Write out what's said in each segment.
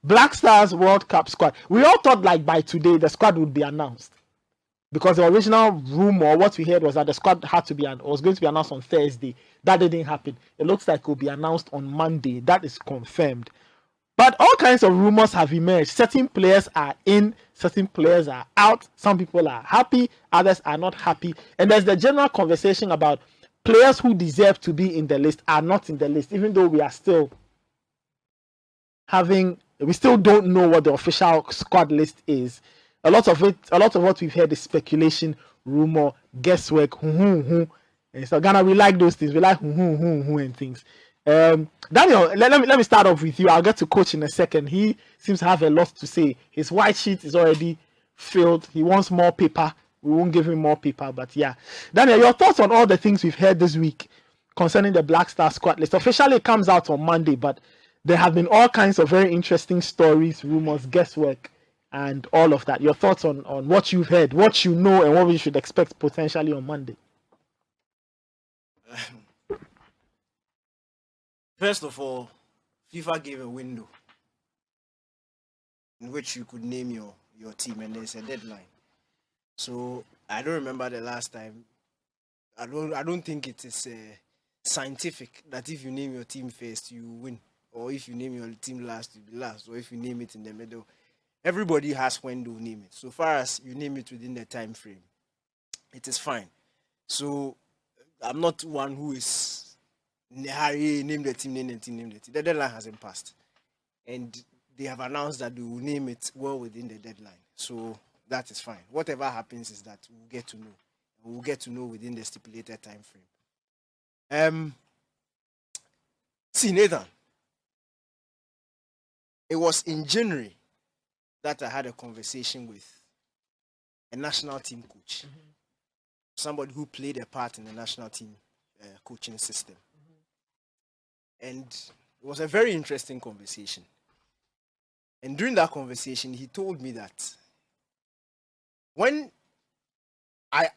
Black Stars World Cup squad. We all thought like by today the squad would be announced. Because the original rumor, what we heard was that the squad was going to be announced on Thursday. That didn't happen. It looks like it will be announced on Monday. That is confirmed. But all kinds of rumors have emerged. Certain players are in, certain players are out. Some people are happy, others are not happy. And there's the general conversation about players who deserve to be in the list are not in the list, even though we still don't know what the official squad list is. A lot of what we've heard is speculation, rumor, guesswork, And so Ghana, we like those things. We like and things. Daniel, let me start off with you. I'll get to coach in a second. He seems to have a lot to say. His white sheet is already filled. He wants more paper. We won't give him more paper, but yeah. Daniel, your thoughts on all the things we've heard this week concerning the Black Star squad list. Officially, it comes out on Monday, but there have been all kinds of very interesting stories, rumors, guesswork, and all of that. Your thoughts on what you've heard, what you know, and what we should expect potentially on Monday. First of all, FIFA gave a window in which you could name your team, and there's a deadline. So I don't remember the last time. I don't think it is scientific that if you name your team first, you win, or if you name your team last, you be last, or if you name it in the middle. Everybody has when to name it. So far as you name it within the time frame, it is fine. So I'm not one who is in a hurry, name the team. The deadline hasn't passed. And they have announced that they will name it well within the deadline. So that is fine. Whatever happens is that we'll get to know. We'll get to know within the stipulated time frame. See, Nathan, it was in January that I had a conversation with a national team coach, somebody who played a part in the national team coaching system. And it was a very interesting conversation. And during that conversation, he told me that when I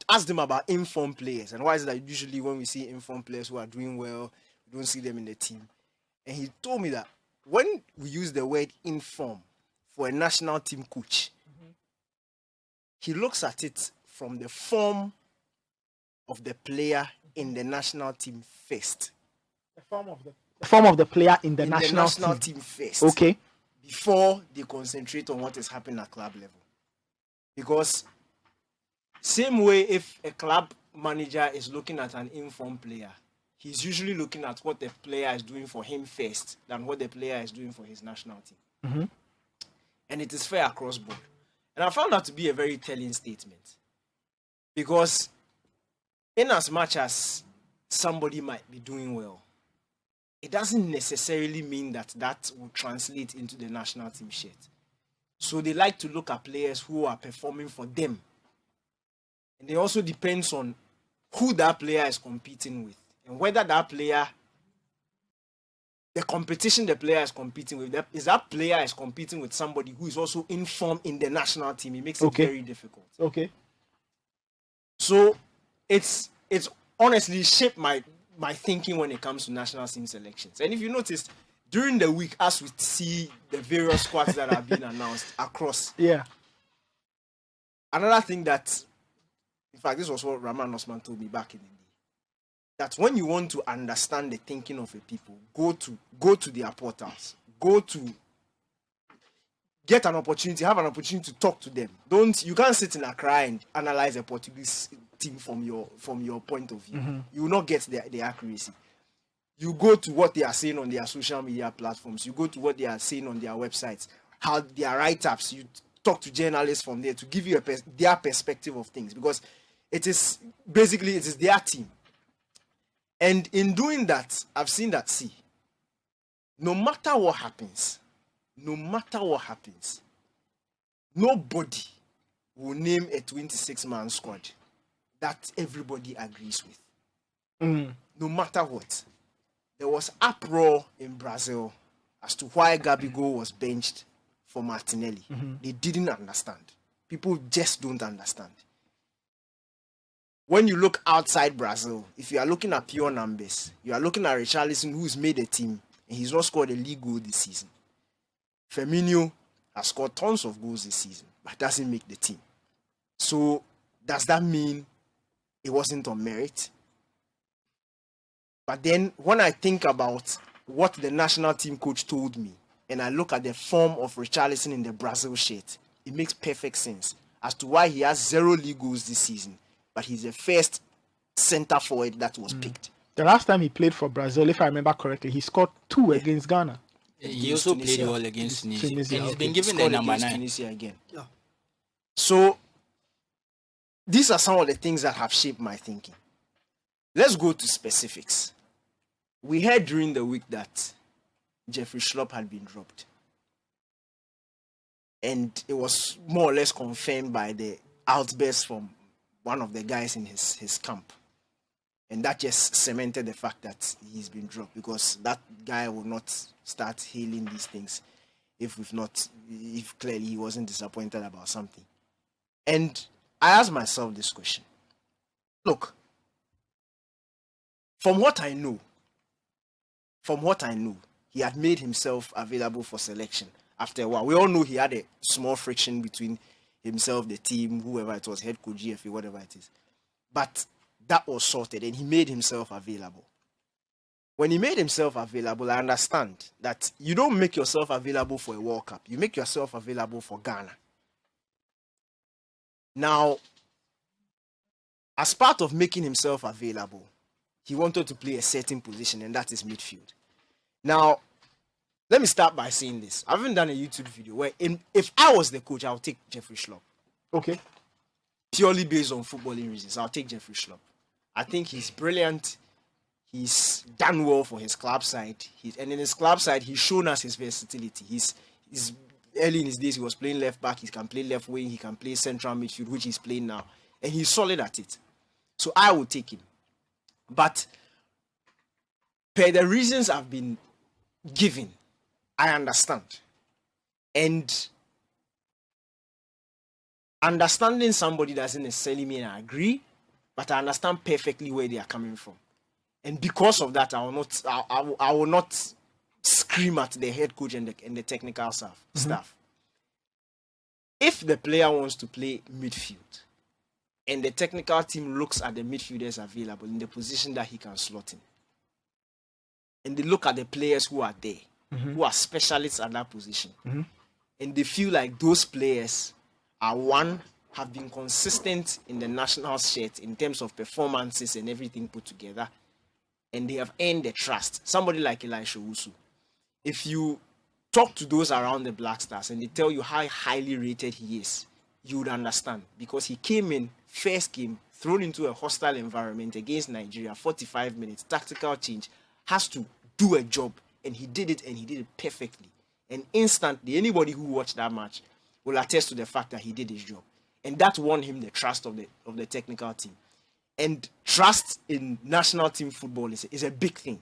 asked him about informed players, and why is it that usually when we see informed players who are doing well, we don't see them in the team. And he told me that when we use the word inform for a national team coach, he looks at it from the form of the player in the national team first. The form of the player in the national team first. Okay. Before they concentrate on what is happening at club level. Because same way if a club manager is looking at an informed player, he's usually looking at what the player is doing for him first than what the player is doing for his national team. And it is fair across board. And I found that to be a very telling statement. Because in as much as somebody might be doing well, it doesn't necessarily mean that will translate into the national team shirt. So they like to look at players who are performing for them. And it also depends on who that player is competing with. And whether that player, the competition the player is competing with, that player is competing with somebody who is also informed in the national team. It makes it very difficult. Okay. So it's honestly shaped my thinking when it comes to national team selections. And if you notice, during the week, as we see the various squads that have been announced across. Yeah. Another thing that, in fact, this was what Rahman Osman told me back in the day, that when you want to understand the thinking of a people, go to their portals, have an opportunity to talk to them. You can't sit in Accra and analyze a Portuguese team from your point of view. You will not get the accuracy. You go to what they are saying on their social media platforms. You go to what they are saying on their websites, how their write-ups. You talk to journalists from there to give you their perspective of things, because it is their team. And in doing that, I've seen that, no matter what happens, nobody will name a 26-man squad that everybody agrees with. No matter what. There was uproar in Brazil as to why Gabigol was benched for Martinelli. They didn't understand. People just don't understand. When you look outside Brazil, if you are looking at pure numbers, you are looking at Richarlison, who's made a team, and he's not scored a league goal this season. Firmino has scored tons of goals this season, but doesn't make the team. So does that mean it wasn't on merit? But then when I think about what the national team coach told me, and I look at the form of Richarlison in the Brazil shirt, it makes perfect sense as to why he has 0 league goals this season, but he's the first centre forward that was picked. The last time he played for Brazil, if I remember correctly, he scored 2 against Ghana. He also Tunisia. played well against Tunisia. Tunisia. And he's been He given the scored number against 9. Tunisia again. Yeah. So these are some of the things that have shaped my thinking. Let's go to specifics. We heard during the week that Jeffrey Schlupp had been dropped. And it was more or less confirmed by the outburst from one of the guys in his camp. And that just cemented the fact that he's been dropped, because that guy will not start hailing these things if clearly he wasn't disappointed about something. And I asked myself this question. Look, from what I know, he had made himself available for selection after a while. We all know he had a small friction between himself, the team, whoever it was, head coach, GFA, whatever it is. But that was sorted and he made himself available. When he made himself available, I understand that you don't make yourself available for a World Cup. You make yourself available for Ghana. Now, as part of making himself available, he wanted to play a certain position, and that is midfield. Now, let me start by saying this. I haven't done a YouTube video where if I was the coach, I would take Jeffrey Schlupp. Okay. Purely based on footballing reasons, I'll take Jeffrey Schlupp. I think he's brilliant. He's done well for his club side. And in his club side, he's shown us his versatility. He's early in his days, he was playing left back. He can play left wing. He can play central midfield, which he's playing now. And he's solid at it. So I will take him. But per the reasons I've been given, I understand. And understanding somebody doesn't necessarily mean I agree, but I understand perfectly where they are coming from. And because of that, I will not scream at the head coach and the technical staff. If the player wants to play midfield, and the technical team looks at the midfielders available in the position that he can slot in, and they look at the players who are there, who are specialists at that position, and they feel like those players have been consistent in the national shirt in terms of performances and everything put together, and they have earned the trust. Somebody like Elisha Usu. If you talk to those around the Black Stars and they tell you how highly rated he is, you would understand, because he came in first game, thrown into a hostile environment against Nigeria, 45 minutes, tactical change, has to do a job, and he did it, and he did it perfectly. And instantly, anybody who watched that match will attest to the fact that he did his job. And that won him the trust of the technical team. And trust in national team football is a big thing.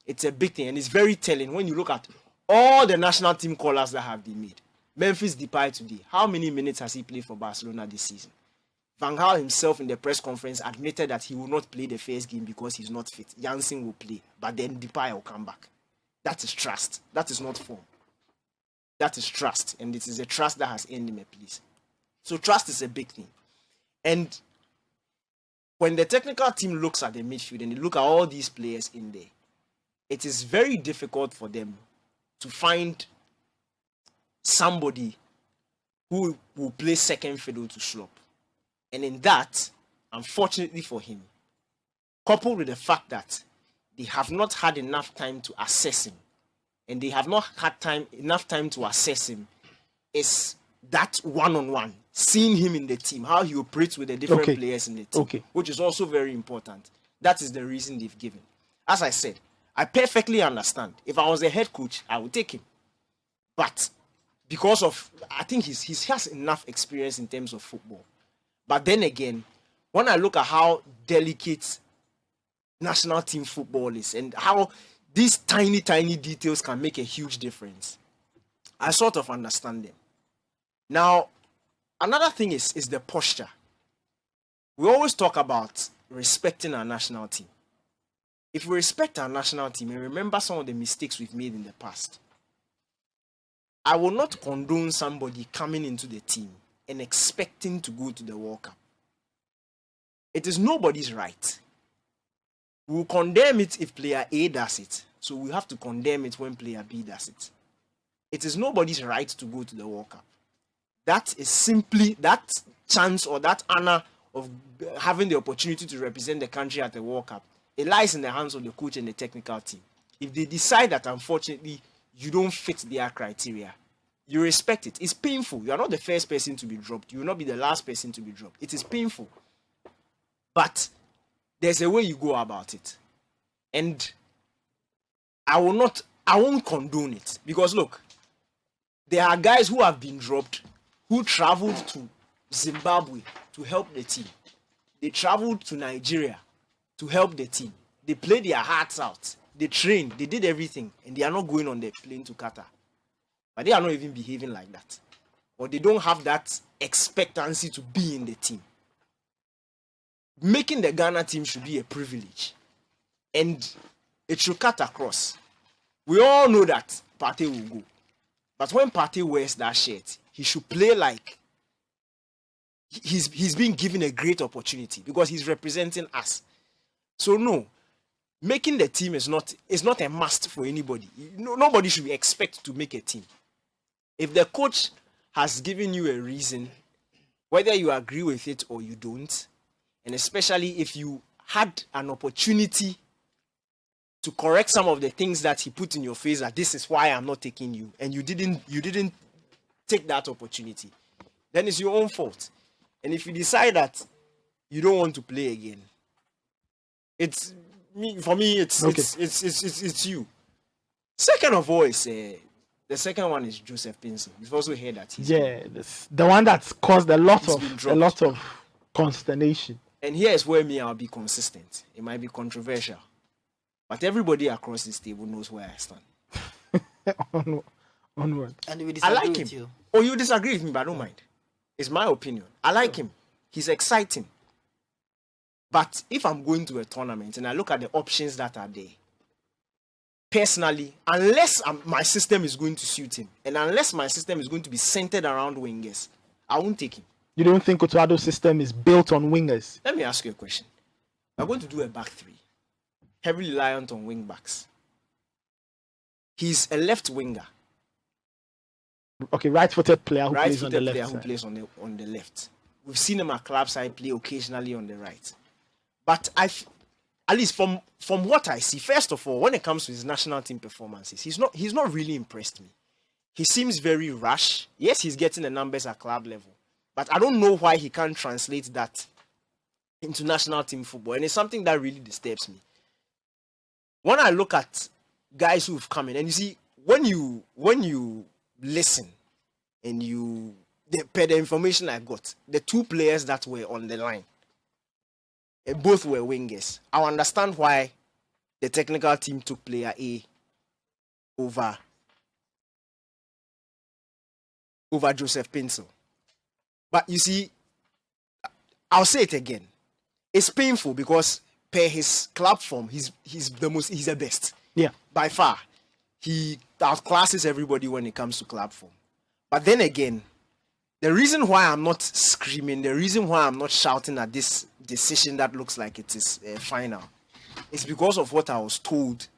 It's a big thing, and it's very telling when you look at all the national team callers that have been made. Memphis Depay today, how many minutes has he played for Barcelona this season? Van Gaal himself in the press conference admitted that he will not play the first game because he's not fit. Janssen will play, but then Depay will come back. That is trust. That is not form. That is trust, and it is a trust that has earned him a place. So trust is a big thing. And when the technical team looks at the midfield and they look at all these players in there, it is very difficult for them to find somebody who will play second fiddle to Schlupp. And in that, unfortunately for him, coupled with the fact that they have not had enough time to assess him, and they have not had enough time to assess him, is that one-on-one, seeing him in the team, how he operates with the different players in the team, which is also very important. That is the reason they've given. As I said, I perfectly understand. If I was a head coach, I would take him. But because of, I think he has enough experience in terms of football. But then again, when I look at how delicate national team football is and how these tiny, tiny details can make a huge difference, I sort of understand them. Now, another thing is the posture. We always talk about respecting our national team. If we respect our national team and remember some of the mistakes we've made in the past, I will not condone somebody coming into the team and expecting to go to the World Cup. It is nobody's right. We will condemn it if player A does it. So we have to condemn it when player B does it. It is nobody's right to go to the World Cup. That is simply that chance or that honor of having the opportunity to represent the country at the World Cup. It lies in the hands of the coach and the technical team. If they decide that, unfortunately, you don't fit their criteria, you respect it. It's painful. You are not the first person to be dropped. You will not be the last person to be dropped. It is painful. But there's a way you go about it. And I won't condone it. Because look, there are guys who have been dropped who traveled to Zimbabwe to help the team. They traveled to Nigeria to help the team. They played their hearts out. They trained. They did everything. And they are not going on the plane to Qatar. But they are not even behaving like that. Or they don't have that expectancy to be in the team. Making the Ghana team should be a privilege. And it should cut across. We all know that Partey will go. But when Partey wears that shirt, he should play like he's being given a great opportunity because he's representing us. So no, making the team is not a must for anybody. Nobody should be expected to make a team. If the coach has given you a reason, whether you agree with it or you don't, and especially if you had an opportunity to correct some of the things that he put in your face, that this is why I'm not taking you, and you didn't take that opportunity, then it's your own fault. And if you decide that you don't want to play again, it's you. Second of all, is the second one is Joseph Paintsil. You've also heard that. The one that's caused a lot of consternation. And here is where I'll be consistent. It might be controversial, but everybody across this table knows where I stand. Onward. And we I like disagree with him. you. Oh, you disagree with me, but I don't mind. It's my opinion. I like him. He's exciting. But if I'm going to a tournament and I look at the options that are there, personally, unless my system is going to suit him, and unless my system is going to be centered around wingers, I won't take him. You don't think Otuado's system is built on wingers? Let me ask you a question. We're going to do a back three, heavily reliant on wing backs. He's a left winger. Okay, right-footed player who plays on the left player side. who plays on the left. We've seen him at club side play occasionally on the right. But at least from what I see, first of all, when it comes to his national team performances, he's not really impressed me. He seems very rash. Yes, he's getting the numbers at club level, but I don't know why he can't translate that into national team football, and it's something that really disturbs me. When I look at guys who've come in, and you see, when you listen and per the information I got, the two players that were on the line, both were wingers. I understand why the technical team took player A over Joseph Paintsil. But you see, I'll say it again. It's painful because per his club form, he's the best. Yeah. By far. He outclasses everybody when it comes to club form. But then again, the reason why I'm not screaming, the reason why I'm not shouting at this decision that looks like it is final, is because of what I was told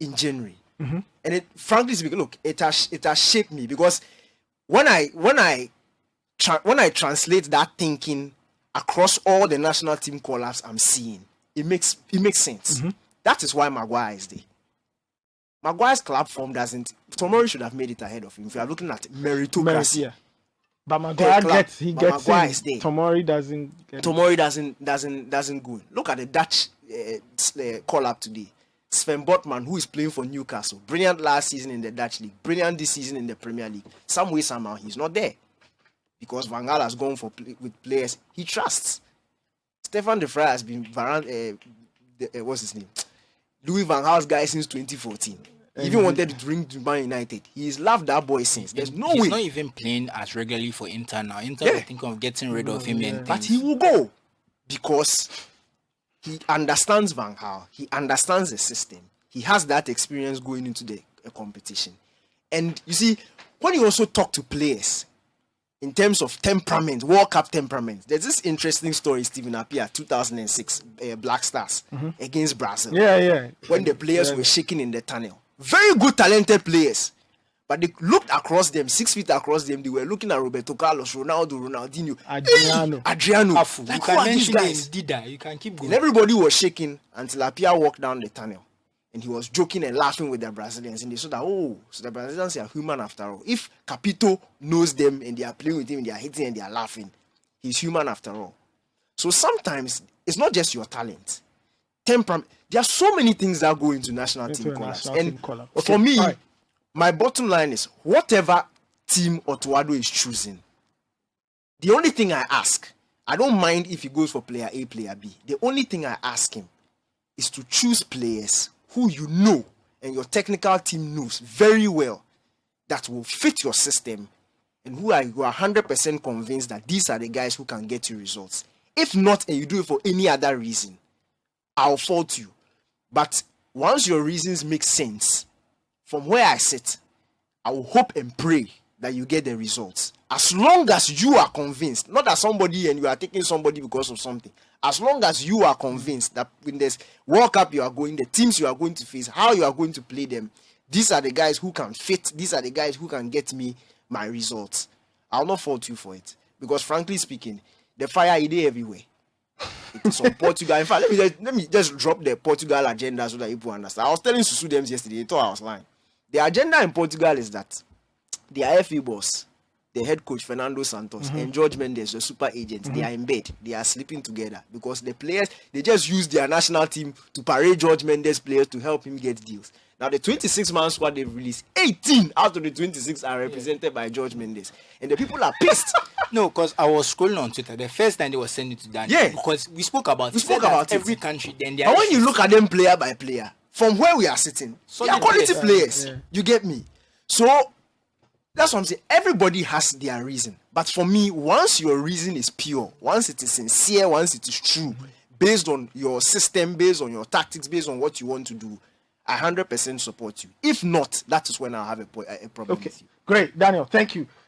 in January. Mm-hmm. And it, frankly speaking, look, it has shaped me, because when I translate that thinking across all the national team call-ups I'm seeing, it makes sense. Mm-hmm. That is why Maguire is there. Maguire's club form doesn't. Tomori should have made it ahead of him. If you are looking at meritocracy, yeah. But Maguire gets Maguire is there. Tomori doesn't. Tomori doesn't go. Look at the Dutch call up today. Sven Botman, who is playing for Newcastle, brilliant last season in the Dutch league, brilliant this season in the Premier League. Some way, somehow, he's not there because Van Gaal has gone with players he trusts. Stefan de Vrij has been what's his name? Louis Van Gaal's guy since 2014. He even wanted to bring to Man United. He's loved that boy since. There's no way. He's not even playing as regularly for Inter now. Inter will think of getting rid of him and but he will go because he understands Van Gaal. He understands the system. He has that experience going into the competition. And you see, when you also talk to players in terms of temperament, World Cup temperament, there's this interesting story, Stephen Appiah, 2006, Black Stars against Brazil. Yeah. When the players were shaking in the tunnel. Very good, talented players. But they looked across them, 6 feet across them. They were looking at Roberto Carlos, Ronaldo, Ronaldinho, Adriano. Afu, Like, you who can are these mention guys? Dida. You can keep And going. everybody was shaking until Appiah walked down the tunnel. And he was joking and laughing with the Brazilians. And they saw that, so the Brazilians are human after all. If Capito knows them and they are playing with him and they are hitting and they are laughing, he's human after all. So sometimes it's not just your talent. Temperament. There are so many things that go into national team colours. And for me, my bottom line is whatever team Otuado is choosing, the only thing I ask, I don't mind if he goes for player A, player B. The only thing I ask him is to choose players who you know and your technical team knows very well that will fit your system and you are 100% convinced that these are the guys who can get you results. If not, and you do it for any other reason, I'll fault you. But once your reasons make sense, from where I sit, I will hope and pray that you get the results. As long as you are convinced, not as somebody and you are taking somebody because of something. As long as you are convinced that in this World Cup you are going, the teams you are going to face, how you are going to play them, these are the guys who can fit, these are the guys who can get me my results. I'll not fault you for it. Because frankly speaking, the fire is there everywhere. It is on Portugal. In fact, let me just drop the Portugal agenda so that people understand. I was telling Susu them yesterday, they thought I was lying. The agenda in Portugal is that the IFA boss, the head coach Fernando Santos, and George Mendes, the super agent, they are in bed. They are sleeping together because the players, they just use their national team to parade George Mendes players to help him get deals. Now, the 26-man squad they've released, 18 out of the 26 are represented by George Mendes. And the people are pissed. No, because I was scrolling on Twitter. The first time they were sending it to Daniel. Yeah. Because we spoke about every country. Then they and when you look at them player by player, from where we are sitting, they are quality players. Yeah. You get me? So, that's what I'm saying. Everybody has their reason. But for me, once your reason is pure, once it is sincere, once it is true, based on your system, based on your tactics, based on what you want to do, I 100% support you. If not, that is when I'll have a problem with you. Great, Daniel. Thank you.